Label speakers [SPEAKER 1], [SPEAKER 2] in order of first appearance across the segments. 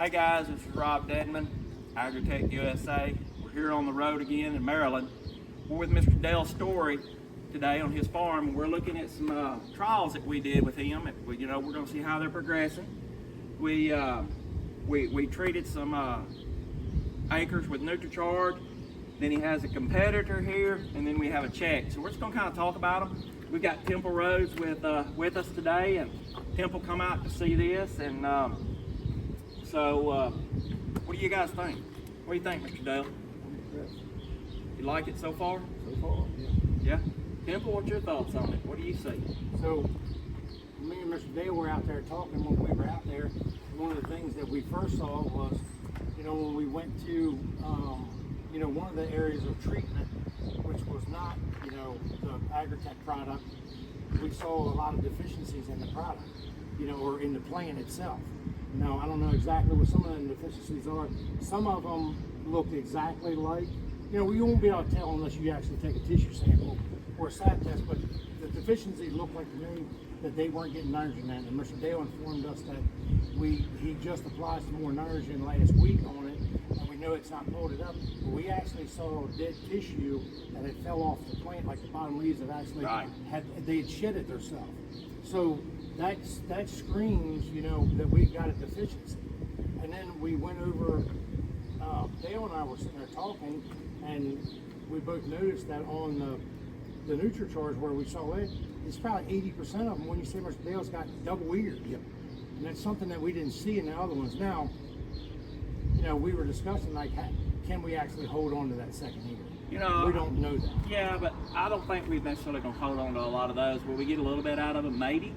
[SPEAKER 1] Hey guys, this is Rob Dedman, AgroTechUSA. We're here on the road again in Maryland. We're with Mr. Dale Story today on his farm, and we're looking at some trials that we did with him. We're going to see how they're progressing. We treated some acres with NutriCharge. Then he has a competitor here, and then we have a check. So we're just going to kind of talk about them. We've got Temple Rhodes with us today, and Temple come out to see this. And what do you guys think? What do you think, Mr. Dale? You like it so far?
[SPEAKER 2] So far, yeah.
[SPEAKER 1] Yeah? Temple, what's your thoughts on it? What do you see?
[SPEAKER 2] So, me and Mr. Dale were out there talking when we were out there. One of the things that we first saw was, when we went to, one of the areas of treatment, which was not, the AgroTech product, we saw a lot of deficiencies in the product, or in the plant itself. Now, I don't know exactly what some of the deficiencies are. Some of them look exactly like, you won't be able to tell unless you actually take a tissue sample or a sat test, but the deficiencies look like to me that they weren't getting nitrogen in. And Mr. Dale informed us that he just applied some more nitrogen last week on it, and we know it's not pulled it up. But we actually saw dead tissue that had fell off the plant, like the bottom leaves that actually they had shedded themselves. So that screams, that we've got a deficiency. And then we went over, Dale and I were sitting there talking, and we both noticed that on the NutriCharge where we saw it, it's probably 80% of them, when you say Mr. Dale's got double ears. Yep. And that's something that we didn't see in the other ones. Now, we were discussing, like, can we actually hold on to that second ear? We don't know that.
[SPEAKER 1] Yeah, but I don't think we're necessarily going to hold on to a lot of those. Will we get a little bit out of them? Maybe.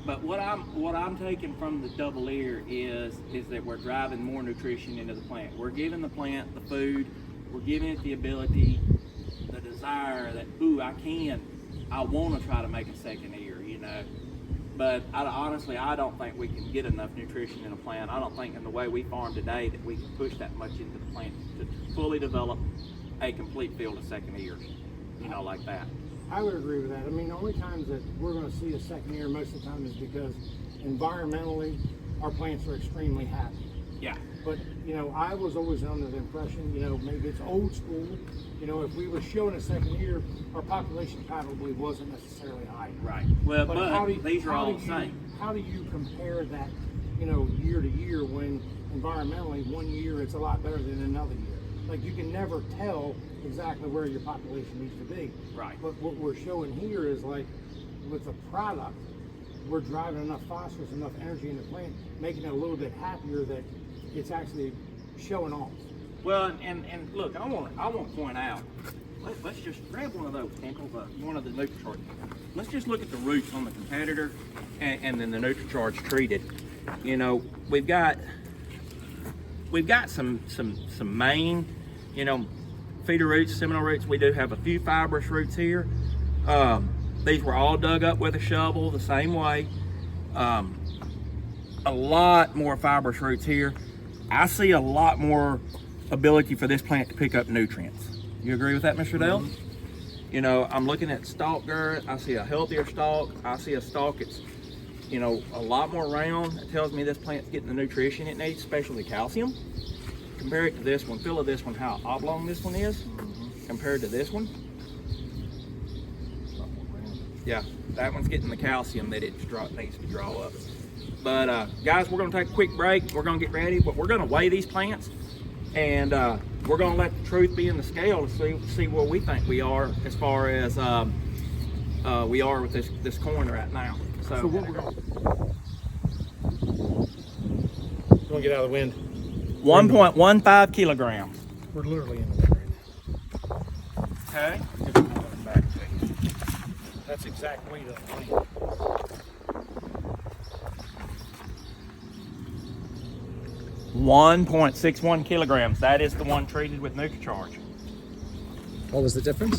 [SPEAKER 1] But what I'm taking from the double ear is that we're driving more nutrition into the plant. We're giving the plant the food. We're giving it the ability, the desire that, I want to try to make a second ear, But honestly, I don't think we can get enough nutrition in a plant. I don't think in the way we farm today that we can push that much into the plant to fully develop a complete field of second ears, like that.
[SPEAKER 2] I would agree with that. I mean, the only times that we're going to see a second ear most of the time is because environmentally our plants are extremely happy.
[SPEAKER 1] Yeah.
[SPEAKER 2] But, I was always under the impression, maybe it's old school, if we were showing a second ear, our population probably wasn't necessarily high.
[SPEAKER 1] Right. Well, but these are all the same.
[SPEAKER 2] How do you compare that, year to year when environmentally 1 year it's a lot better than another year? Like, you can never tell exactly where your population needs to be.
[SPEAKER 1] Right.
[SPEAKER 2] But what we're showing here is, like, with the product, we're driving enough phosphorus, enough energy in the plant, making it a little bit happier that it's actually showing off.
[SPEAKER 1] Well, and look, I want to point out. Let's just grab one of those Temple, one of the NutriCharge. Let's just look at the roots on the competitor, and then the NutriCharge treated. We've got some main, feeder roots, seminal roots. We do have a few fibrous roots here. These were all dug up with a shovel the same way. A lot more fibrous roots here. I see a lot more ability for this plant to pick up nutrients. You agree with that, Mr. Dale? Mm-hmm. I'm looking at stalk girth. I see a healthier stalk. I see a stalk that's, a lot more round. It tells me this plant's getting the nutrition it needs, especially calcium. Compare it to this one. Feel of this one, how oblong this one is compared to this one. Yeah, that one's getting the calcium that it needs to draw up. But guys, we're going to take a quick break. We're going to get ready, but we're going to weigh these plants, and we're going to let the truth be in the scale to see where we think we are as far as we are with this corn right now. So
[SPEAKER 2] what we're going to get out of the wind.
[SPEAKER 1] 1.15 kilograms.
[SPEAKER 2] We're literally in the wind right now.
[SPEAKER 1] Okay.
[SPEAKER 2] That's exact weight of the plant.
[SPEAKER 1] 1.61 kilograms. That is the one treated with NutriCharge.
[SPEAKER 3] What was the difference?